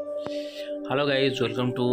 Hello guys welcome to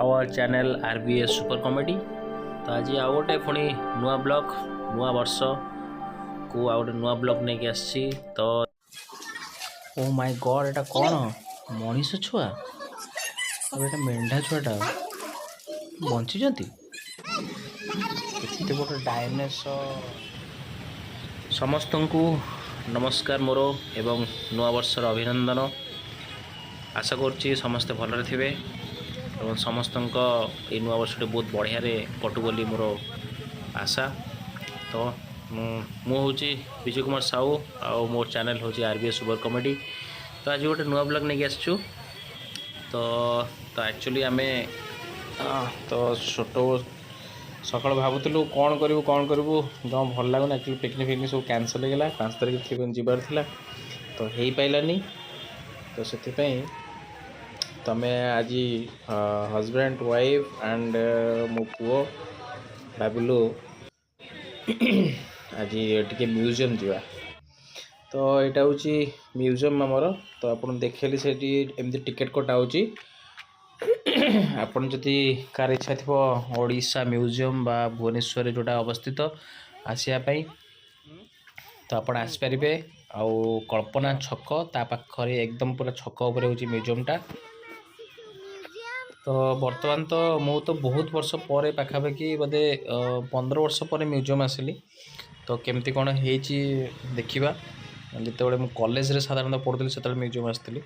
our channel RBS super comedy. तो आज आउ गोटे पुणी नुआ ब्लॉग नुआ वर्ष को आउ गोटे नुआ ब्लॉग नहीं कि आसी। तो ओ माय गॉड एटा कौन मनीष छुआ एटा मेंढा छुआटा बंची एते बड़ डायनासोर। समस्त को नमस्कार मोर एवं नुआ वर्षर अभिनंदन। आशा करुच्ची समस्ते भलरे थिबे और समस्त नुआ वर्षटी बहुत बढ़िया कटु बोली मोर आशा। तो मु हूँ विजय कुमार साहू और मोर चैनल हूँ आरबीएस सुपर कॉमेडी। तो आज गोटे नुआ ब्लॉग नहीं आसचु। तो एक्चुअली आम तो छोट सकाल भावुलु कौन करूँ जमा भल लगुन। एक्चुअली पिकनिक फिकनिक सब कैंसल होगा 5 तारिख जबार था तो हो पारानी। तो से तमें आज हजबैंड वाइफ एंड मो पुओ भाविलु आज टे म्यूजियम जावा। तो यहाँ हूँ म्यूजियम आमर। तो आप देखली से एमती टिकेट कटा आपन जदि कार इच्छा थी ओडिशा म्यूजियम बा भुवनेश्वर जोटा अवस्थित आसवाई तो आप आसपारे। आउ कल्पना छक ता पाखरे एकदम पूरा छक उपर हूँ म्यूजियमटा। तो बर्तमान तो मु तो बहुत वर्ष पर पाखापाखि बोधे 15 वर्ष पर म्यूजियम आसिली। तो केमती कौन हो देखा जिते मु कॉलेज रे साधारणतः पढ़ुली से म्यूजियम आसती।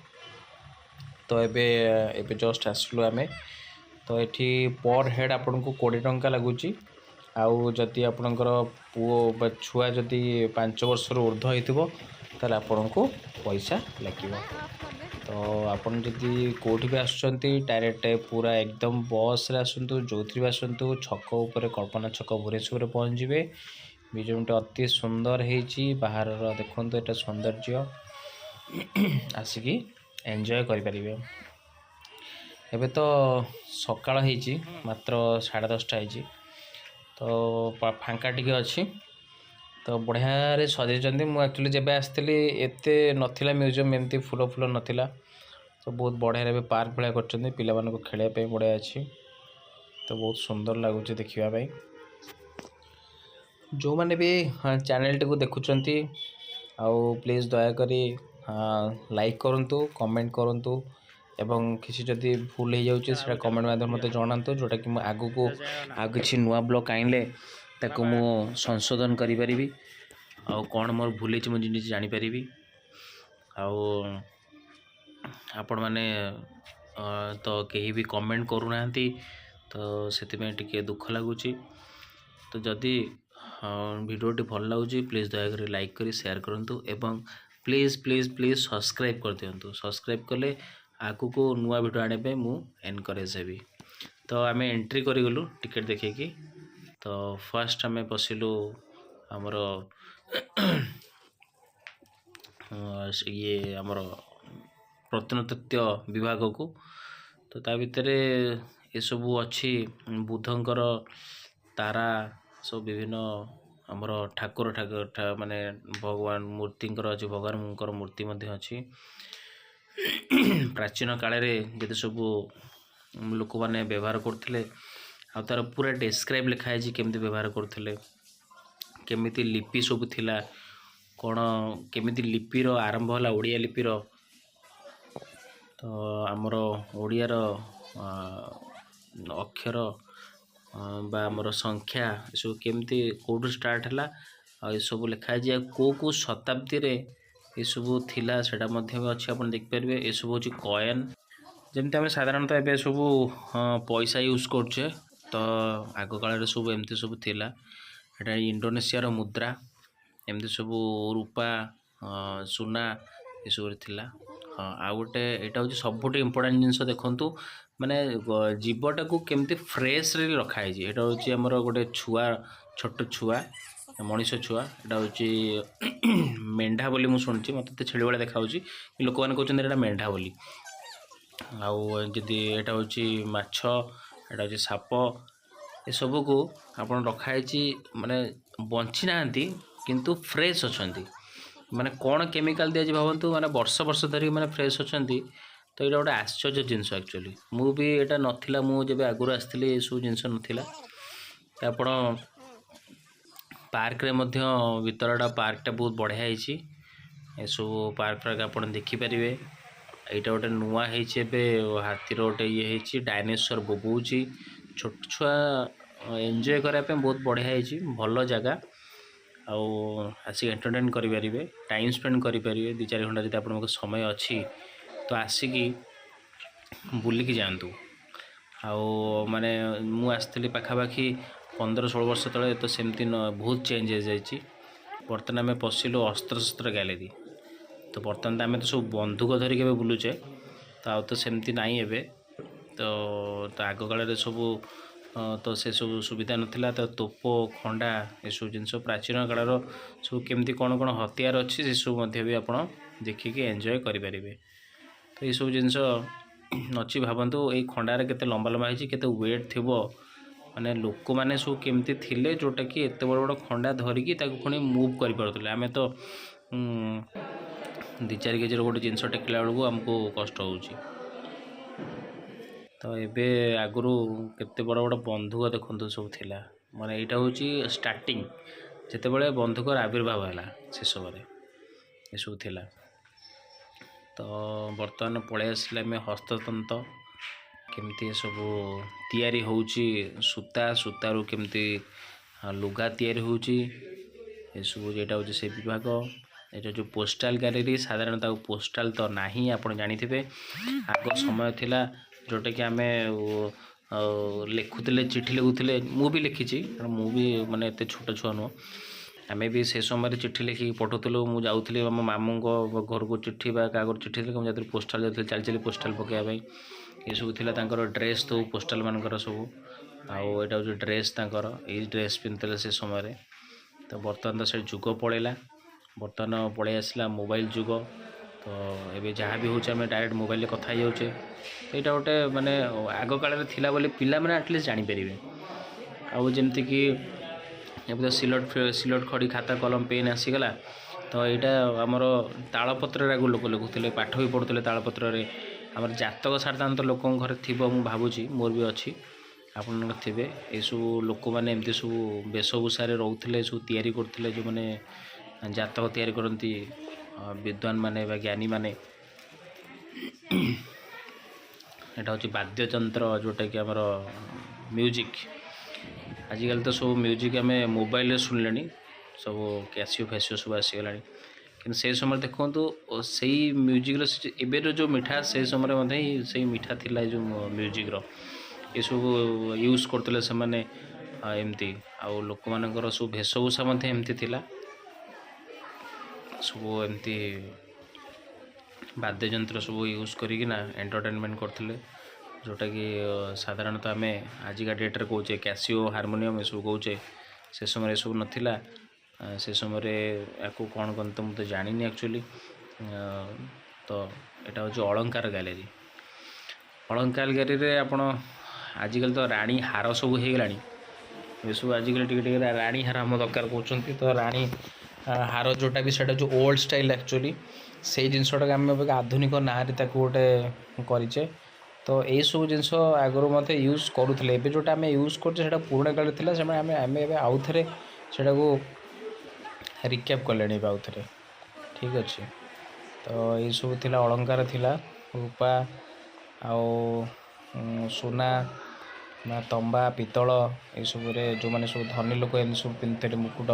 तो एबे जस्ट आसलु आमे। तो ये पर हेड आपन को 20 टंका लगुच। आउ जदि आपणकर पुओ छुआ जदि 5 वर्ष ऊर्ध्व होता आपन को पैसा लगे। तो आपन जदि कौटी भी आसुँच डायरेक्ट पूरा एकदम बस रे आसतु जो भी आसतु छक उपर कल्पना छक भुवनेश्वर पहुँचे। म्यूजियमटा अति सुंदर होती बाहर देखो यहाँ सौंदर्य आसिकी एंजॉय करें। एबे तो सकाळ होती मात्र 10:30 होती तो फांका टिके अच्छी। तो बढ़िया रे सजाई। मुझे एक्चुअली जब आसती एते नथिला म्यूजियम एमती फूल फूल नथिला। तो बहुत बढ़िया पार्क भाया कर पिला खेलने बढ़िया अच्छी। तो बहुत सुंदर लगुच देखापी। जो मैंने भी चैनल टी को देखुंट आउ प्लीज दयाकोरी लाइक करूँ कमेंट करूँ एवं किसी जदि भूल हो जाए कमेंट माध्यम मत जनातु जोटा कि आगु को आग किसी नुआ ब्लॉग आइले ताको मु संशोधन करी आउ कौन मोर भूल मुझे जानीपरि। आउ आपण मैंने तो कहीं भी कमेंट करूना तो से टिके दुख लगुच। तो जदि वीडियोटी भल लगुच प्लीज दयाकोरी लाइक करी शेयर करूँ एवं प्लीज प्लीज प्लीज सब्सक्राइब कर दिंतु। सब्सक्राइब कले आगु को नुआ वीडियो आने मु एनकरेज हेबी। तो आम एंट्री करूँ टिकेट देखिकी। तो फर्स्ट आम पशिलु आमर ये आमर प्रत्नतत्व विभाग को। तो ता भितर ये सबू अच्छी बुद्धंकर तारा सब विभिन्न आमर ठाकुर ठाकुर माने भगवान मूर्तिंकर अच्छी भगवान मूर्ति अच्छी। प्राचीन काल जिते सब लोक मैंने व्यवहार करते आ तार पूरा डिस्क्राइब लिखाई केमती व्यवहार करते केमिति लिपि सब थिला कौन केमिति लिपिर आरंभ है ओडिया लिपिर। तो आमर ओडियार अक्षर बा आमर संख्या सब केमती कौटू स्टार्ट है ये सब लिखाई को शताब्दी रे ये सब थिला सेटा मध्य भी अच्छी आप देखिपारे। ये सब हूँ कॉइन जमती आम साधारणतः ए सब पैसा यूज करछे। तो आग काल सब एमती सब थिला एटा इंडोनेशिया मुद्रा एमती सब रूपा सुना ये सब थिला। हाँ आ गोटे यहाँ हूँ सबुठ इम्पोर्टाट जिनस देखु माने जीवटा को केमती फ्रेश रे रखाई। यहाँ हूँ आमर गोटे छुआ छोट छुआ मनीष छुआ यहाँ हूँ मेंढा बोली मुझे शुणी मत तो छेली भाया देखा लोक मैंने कहते हैं मेंढा बोली। आउ जदि यहाँ हूँ माछ यहाँ हूँ साप ये सब को आप रखाई माने बंची ना किंतु फ्रेश अच्छा माने कौन केमिकल दिया भावतु माने वर्ष वर्ष धरिक माने फ्रेश अच्छा। तो ये गोटे आश्चर्य जिनस एक्चुअली मु भी एटा नथिला मु जब आगुरी आसली ये सब जिनस नथिला आपण पार्क रे मध्य भितरटा पार्कटा बहुत बढ़िया होइछि ए सब पार्क फ्राक आप देखिपारे यहाँ गोटे नुआ हाथी रोटे ये डायनासोर बोबूची छोट छुआ एंजॉय करने बहुत बढ़िया भल जगह आसिक एंटरटेन करें टाइम स्पेंड करें 2-4 घंटा जब आप समय अच्छी तो आसिकी बुलिकी जातु माने मु आसती पाखापाखि 15-16 वर्ष तले तो सेमती बहुत चेंज हो जाए बर्तमान आम पशिलु अस्त्रशस्त्र गैलेरी तो बर्तमान आम तो सब बंदूक धरिक बुलुचे तो आउ तो सेमती नाई एबे तो आग काल सब तो से सब सुविधा नाला तो तोप खंडा ये सब जिन प्राचीन कालर सब केमती कौन कौन हथियार अच्छी से सब भी आप देखिकी एंजॉय करें तो ये सब जिन अच्छी भावतु ये खंडार केते लंबा लंबा होती केते वेट थी माने लोक मैंने सब केमती थिले जोटा कि एत बड़ बड़ खंडा धरिकी पुणी मुव कर आम तो 2-4 केजी गोटे जिनस टेकिला बेलू आमको कष्ट हो तो एबे आगुरु केते बड़ बड़ बंधुक देखु सब थिला माने एटा होची स्टार्टिंग जेते बळे बंधुकर आविर्भाव हैला से सबरे ए सब थिला तो वर्तमान पळे आसले में हस्ततंत्र केमती सब तैयारी होची सूता सूतारू केमती लुगा तैयारी होची ए सब जेटा होची से विभाग एटा जो पोस्टाल गैलरी साधारणतः पोस्टाल तो नहीं आप जानी आग समय थिला जोटा कि आम लिखुले चिठी लिखुले मु भी लिखी मु भी माने एत छोट छुआ नुह आम भी से समय चिठी लिखिकी पठाऊलु मुझे जाऊँगी आम मामू घर को चिठी क्या चिठी जाती पोस्टाल जाती चली चली पोस्टाल पकड़ा ये सब थी ड्रेस तो पोस्टाल मानकर सब आउ यहाँ हूँ ड्रेस ये ड्रेस पिंधुले से समय तो बर्तमान तो से जुग पलैला बर्तमान पलि आसला मोबाइल जुग तो ये जहाँ भी होमें डायरेक्ट मोबाइल कथा जाऊे यहाँ गोटे माने आग काल थिला बोले पिला माने एटलिस्ट जानीपर आउ जमती कि तो सिलट खड़ी खाता कलम पेन आसीगला तो यहाँ आमर तालपत्र आगु लोक लिखुले पाठ भी पढ़ुले तालपत्र आमर जातक साधारणतः लोक घर थी मु भावुची मोर भी अच्छी आपण थे ये सब लोक मैंने एमती सब वेशभूषा रोते सब तैयारी करते जो मैंने जातक तैयारी करती विद्वान माने ज्ञानी माने यहाँ हूँ वाद्ययंत्र जोटा कि आमर म्यूजिक आजिकल तो सब म्यूजिक आम मोबाइल शुणिले सब कैसियो फैसियो सब आसीगला कि से समय देखो से म्यूजिक एबेर जो मिठा से समय से मिठा थिला जो म्यूजिक ये सब यूज करते से माने एमती आउ लोक मानकर सब वेशभूषा एमती थिला सब एमती वाद्ययंत्र सब यूज करिकिना एंटरटेनमेंट करते जोटा कि साधारणतः आम आजिका डेट्रे कौचे कैसियो हारमोनियम ये सब कौचे से समय सब नाला से समय या कौन कौन तो मुझे जानी एक्चुअली तो यहाँ हूँ अलंकार गैलेरी अलंकार गैलेरी आपण आजिकल तो राणी हार सब हो गला ये सब आजिकल टे राणी हार आम दरकार कहते तो राणी हार जोटा भी सेटा जो ओल्ड स्टाइल एक्चुअली से जिनसटा आम आधुनिक ना गोटे करे तो यही सब जिनस आगुरी मत यूज करूँ एवं जोटा आम यूज कर पुराणा काल थी आम आउ थे को रिक्याप कले आउ थे ठीक अच्छे तो ये सब थिला अलंकार थिला रूपा आउ सोना ना तंबा पितल ये सब जो मैंने सब धनी लोक एम सब पिंधुले मुकुट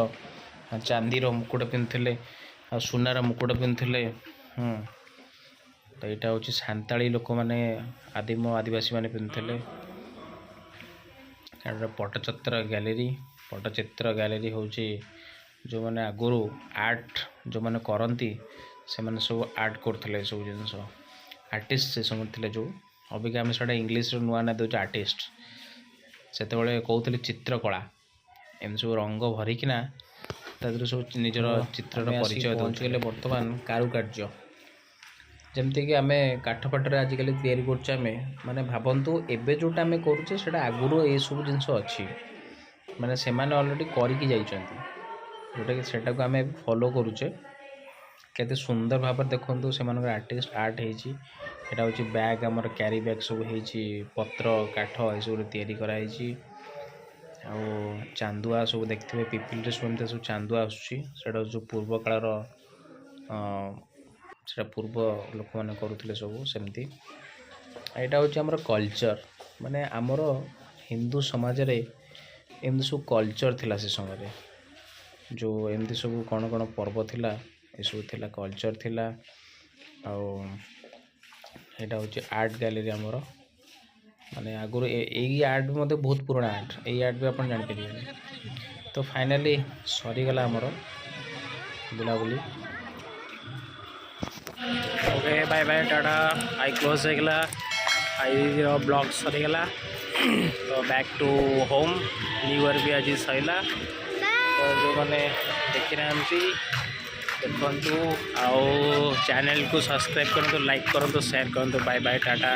चांदीर मुकुट पिंधुले आ सुनार मुकुट पिंधुले तो यहाँ हूँ सांताली लोक मैंने आदिम आदिवासी मैंने पिंधुले पट्टचित्र गैलेरी हूँ जो मैंने आगुरी आर्ट जो मैंने करती से मैंने सब आर्ट करते सब जिन आर्टिस्ट से समय थे जो अबिका आम से इंग्लीश नुआ ना दूचे आर्टिस्ट से कहते चित्रकला एम सब रंग भरिकिना सब निजर चित्र परिचय दूसरे बर्तमान कारुकार्य जमती कि आम काठपाटरे आजिकल या माने भावतु एबे जोटा आम करुचे से आगुरी ये सब जिन अच्छी माने से अलरेडी करके जाइछंती जोटा कि सेटा को आम फॉलो करुचे केते सुंदर भाव देखु से आर्टिस्ट आर्ट है ଏଇଟା ହେଉଛି ବ୍ୟାଗ୍ ଆମର କ୍ୟାରି ବ୍ୟାଗ୍ ସବୁ ହେଇଛି ପତ୍ର କାଠ ଏସବୁରେ ତିଆରି କରାହେଇଛି। ଆଉ ଚାନ୍ଦୁଆ ସବୁ ଦେଖିଥିବେ ପିପିଲିରେ ସବୁ ଏମିତି ସବୁ ଚାନ୍ଦୁଆ ଆସୁଛି। ସେଇଟା ଯେଉଁ ପୂର୍ବ କାଳର ସେଇଟା ପୂର୍ବ ଲୋକମାନେ କରୁଥିଲେ ସବୁ ସେମିତି। ଏଇଟା ହେଉଛି ଆମର କଲଚର୍, ମାନେ ଆମର ହିନ୍ଦୁ ସମାଜରେ ଏମିତି ସବୁ କଲଚର୍ ଥିଲା ସେ ସମୟରେ। ଯେଉଁ ଏମିତି ସବୁ କ'ଣ କ'ଣ ପର୍ବ ଥିଲା ଏସବୁ ଥିଲା, କଲଚର୍ ଥିଲା। ଆଉ ଏଇଟା ହେଉଛି ଆର୍ଟ ଗ୍ୟାଲେରୀ ଆମର, ମାନେ ଆଗରୁ ଏଇ ଆର୍ଟ ବି ମଧ୍ୟ ବହୁତ ପୁରୁଣା ଆର୍ଟ, ଏଇ ଆର୍ଟ ବି ଆପଣ ଜାଣିପାରିବେନି। ତ ଫାଇନାଲି ସରିଗଲା ଆମର ବୁଲାବୁଲି। ଓକେ ବାଏ ବାଏ ଟାଟା, ଆଇ କ୍ଲୋଜ୍ ହେଇଗଲା, ଆଇର ବ୍ଲଗ୍ ସରିଗଲା। ତ back to home, new year ବି ଆଜି ସରିଲା। ତ ଯେଉଁମାନେ ଦେଖିନାହାନ୍ତି ଦେଖନ୍ତୁ, ଆଉ ଚ୍ୟାନେଲକୁ ସବସ୍କ୍ରାଇବ୍ କରନ୍ତୁ, ଲାଇକ୍ କରନ୍ତୁ, ସେୟାର କରନ୍ତୁ। Bye bye Tata.